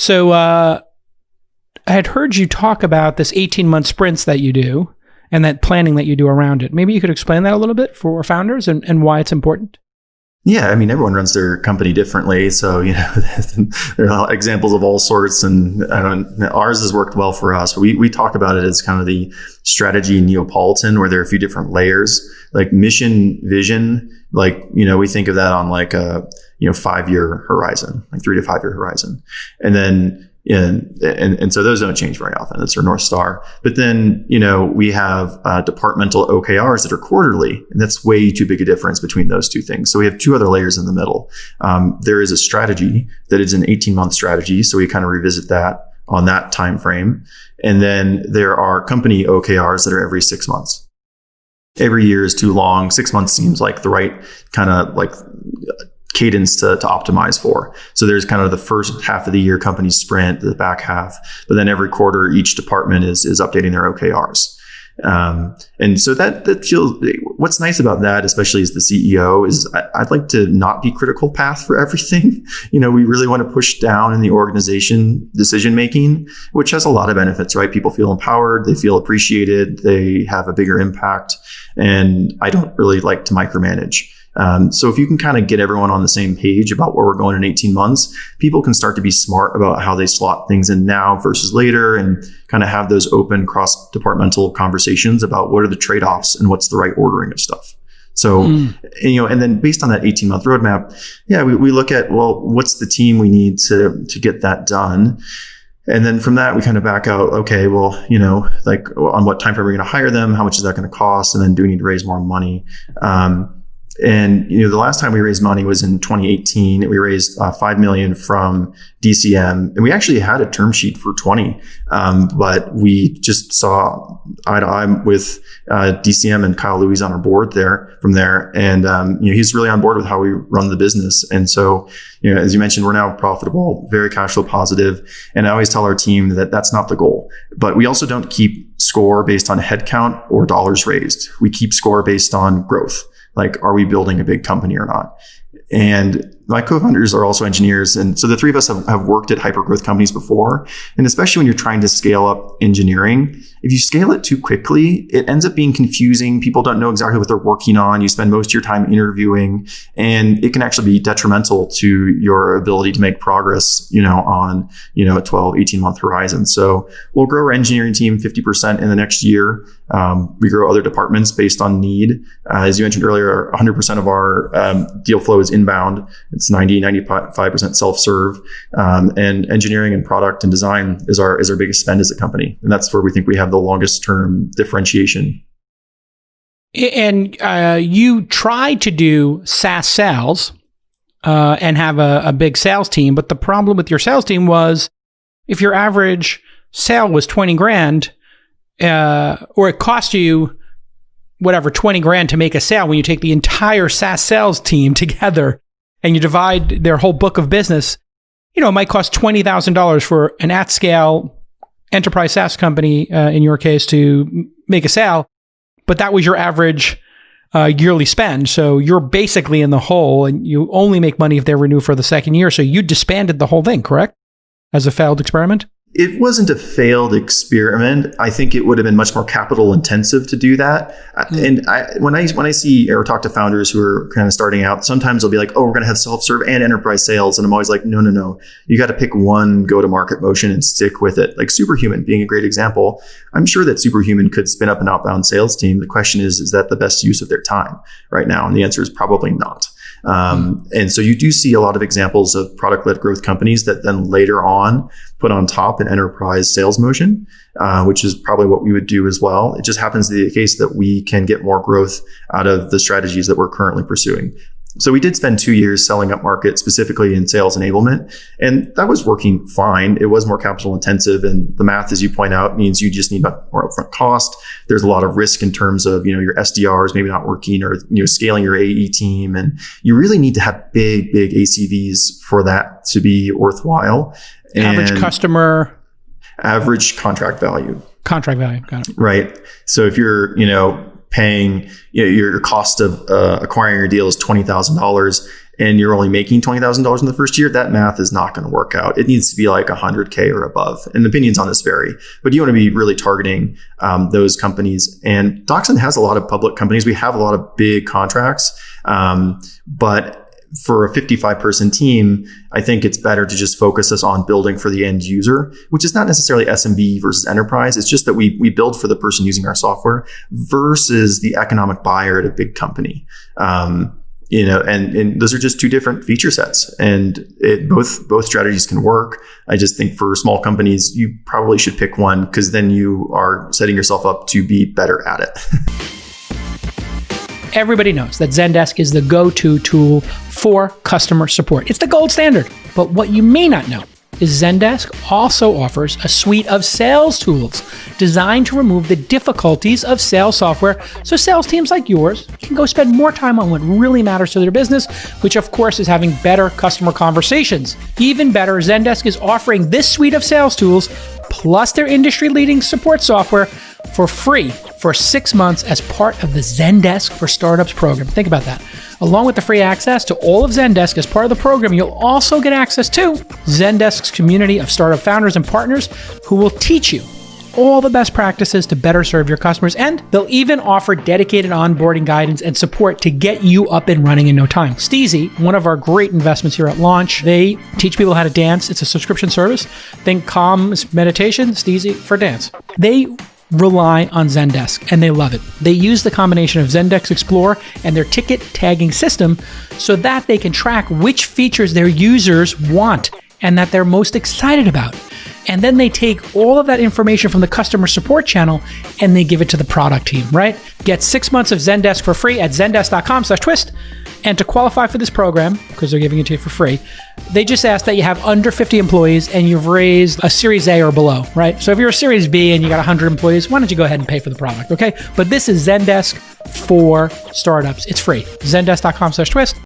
So I had heard you talk about this 18-month sprints that you do and that planning that you do around it. Maybe you could explain that a little bit for founders and why it's important. Yeah, I mean, everyone runs their company differently. So, there are examples of all sorts. And ours has worked well for us. We talk about it as kind of the strategy Neapolitan, where there are a few different layers, like mission, vision. Like, we think of that on like a, 5-year horizon, like 3 to 5 year horizon. And then, and so those don't change very often. That's our North Star. But then, we have departmental OKRs that are quarterly, and that's way too big a difference between those two things. So we have 2 other layers in the middle. There is a strategy that is an 18-month strategy. So we kind of revisit that on that time frame. And then there are company OKRs that are every 6 months. Every year is too long. 6 months seems like the right kind of like cadence to optimize for. So there's kind of the first half of the year company sprint, the back half, but then every quarter each department is updating their OKRs. And so that feels, what's nice about that, especially as the CEO, is I'd like to not be critical path for everything. We really want to push down in the organization decision making, which has a lot of benefits, right? People feel empowered, they feel appreciated, they have a bigger impact, and I don't really like to micromanage. So if you can kind of get everyone on the same page about where we're going in 18 months, people can start to be smart about how they slot things in now versus later, and kind of have those open cross-departmental conversations about what are the trade-offs and what's the right ordering of stuff. So, and then based on that 18-month roadmap, we look at, well, what's the team we need to get that done? And then from that, we kind of back out, okay, well, like on what time frame are we going to hire them? How much is that going to cost? And then do we need to raise more money? And, the last time we raised money was in 2018. We raised $5 million from DCM, and we actually had a term sheet for 20. But we just saw eye to eye with DCM, and Kyle Louis on our board from there. And, he's really on board with how we run the business. And so, as you mentioned, we're now profitable, very cash flow positive. And I always tell our team that that's not the goal. But we also don't keep score based on headcount or dollars raised. We keep score based on growth. Like, are we building a big company or not? And my co-founders are also engineers. And so the 3 of us have worked at hypergrowth companies before. And especially when you're trying to scale up engineering, if you scale it too quickly, it ends up being confusing. People don't know exactly what they're working on. You spend most of your time interviewing, and it can actually be detrimental to your ability to make progress, on, a 12, 18-month horizon. So we'll grow our engineering team 50% in the next year. We grow other departments based on need. As you mentioned earlier, 100% of our deal flow is inbound. It's 95% self-serve. And engineering and product and design is our biggest spend as a company. And that's where we think we have the longest term differentiation. And you tried to do SaaS sales and have a big sales team. But the problem with your sales team was, if your average sale was 20 grand, or it cost you whatever, 20 grand to make a sale, when you take the entire SaaS sales team together and you divide their whole book of business, it might cost $20,000 for an at-scale enterprise SaaS company, in your case, to make a sale. But that was your average yearly spend. So you're basically in the hole, and you only make money if they renew for the second year. So you disbanded the whole thing, correct? As a failed experiment? It wasn't a failed experiment. I think it would have been much more capital intensive to do that. And when I see or talk to founders who are kind of starting out, sometimes they'll be like, oh, we're going to have self-serve and enterprise sales. And I'm always like, no. You got to pick one go-to-market motion and stick with it. Like Superhuman being a great example. I'm sure that Superhuman could spin up an outbound sales team. The question is that the best use of their time right now? And the answer is probably not. And so you do see a lot of examples of product-led growth companies that then later on put on top an enterprise sales motion, which is probably what we would do as well. It just happens to be the case that we can get more growth out of the strategies that we're currently pursuing. So we did spend 2 years selling up market, specifically in sales enablement, and that was working fine. It was more capital intensive, and the math, as you point out, means you just need more upfront cost. There's a lot of risk in terms of, your SDRs maybe not working, or, scaling your AE team. And you really need to have big ACVs for that to be worthwhile. Average customer. Average contract value. Contract value. Got it. Right. So if you're, paying your cost of acquiring your deal is $20,000, and you're only making $20,000 in the first year, that math is not going to work out. It needs to be like 100K or above. And opinions on this vary, but you want to be really targeting those companies. And DocSend has a lot of public companies. We have a lot of big contracts, but for a 55-person team, I think it's better to just focus us on building for the end user, which is not necessarily SMB versus enterprise. It's just that we build for the person using our software versus the economic buyer at a big company. And those are just two different feature sets, and both strategies can work. I just think for small companies, you probably should pick one, because then you are setting yourself up to be better at it. Everybody knows that Zendesk is the go-to tool for customer support. It's the gold standard. But what you may not know is Zendesk also offers a suite of sales tools designed to remove the difficulties of sales software, so sales teams like yours can go spend more time on what really matters to their business, which of course is having better customer conversations. Even better, Zendesk is offering this suite of sales tools plus their industry-leading support software for free for 6 months as part of the Zendesk for Startups program. Think about that. Along with the free access to all of Zendesk as part of the program, you'll also get access to Zendesk's community of startup founders and partners who will teach you all the best practices to better serve your customers. And they'll even offer dedicated onboarding guidance and support to get you up and running in no time. Steezy, one of our great investments here at Launch, they teach people how to dance. It's a subscription service. Think Calm meditation, Steezy for dance. They rely on Zendesk, and they love it. They use the combination of Zendesk Explorer and their ticket tagging system so that they can track which features their users want and that they're most excited about. And then they take all of that information from the customer support channel and they give it to the product team, right? Get 6 months of Zendesk for free at zendesk.com/twist. And to qualify for this program, because they're giving it to you for free, they just ask that you have under 50 employees and you've raised a Series A or below, right? So if you're a Series B and you got 100 employees, why don't you go ahead and pay for the product, okay? But this is Zendesk for Startups. It's free. Zendesk.com/twist.